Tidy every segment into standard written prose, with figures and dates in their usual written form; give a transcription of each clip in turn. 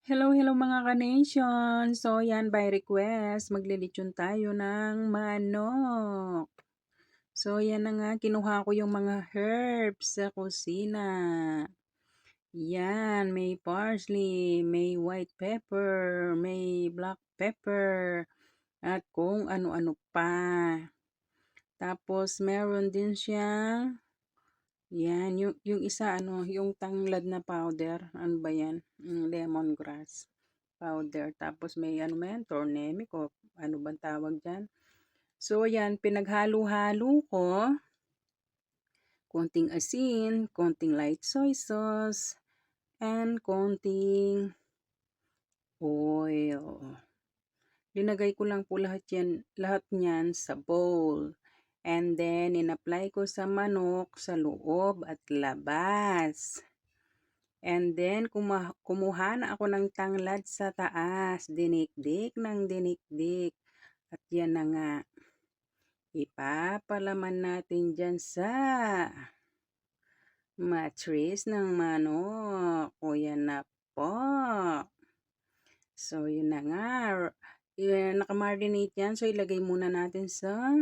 Hello mga ka-nation! So yan, by request, maglilitsyon tayo ng manok. So yan na nga, kinuha ko yung mga herbs sa kusina. Yan, may parsley, may white pepper, may black pepper, at kung ano-ano pa. Tapos meron din siyang, yan, yung isa, yung tanglad na powder. Ano ba yan? Lemongrass powder. Tapos may ano man, tornemic o ano bang tawag dyan. So, yan, pinaghalo-halo ko. Konting asin, konting light soy sauce, and konting oil. Linagay ko lang po lahat niyan sa bowl. And then, in-apply ko sa manok sa loob at labas. And then, kumuha na ako ng tanglad sa taas. Dinikdik ng dinikdik. At yan na nga. Ipapalaman natin dyan sa matris ng manok. O yan na po. So, yun na nga. Nakamarinate yan. So, ilagay muna natin sa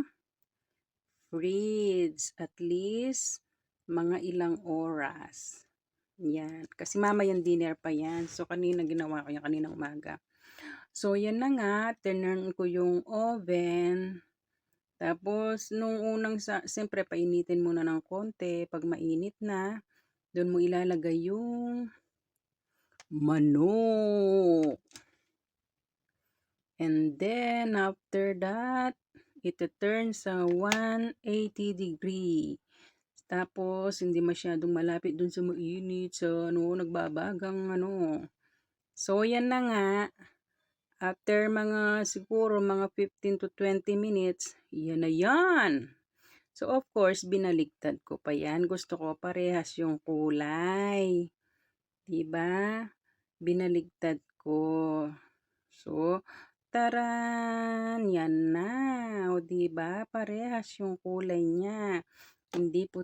fridge. At least, mga ilang oras. Yan. Kasi mamayang dinner pa yan. So, kanina ginawa ko yan, kaninang umaga. So, yan na nga. Tinurn ko yung oven. Tapos, nung siyempre, painitin muna ng konti. Pag mainit na, doon mo ilalagay yung manok. And then, after that, ito turn sa 180 degree. Tapos, hindi masyadong malapit dun sa mainit, sa nagbabagang So, yan na nga. After siguro mga 15 to 20 minutes, yan na yan. So, of course, binaligtad ko pa yan. Gusto ko parehas yung kulay. Diba? Binaligtad ko. So, taran! Yan na. O, diba? Parehas yung kulay niya. Hindi po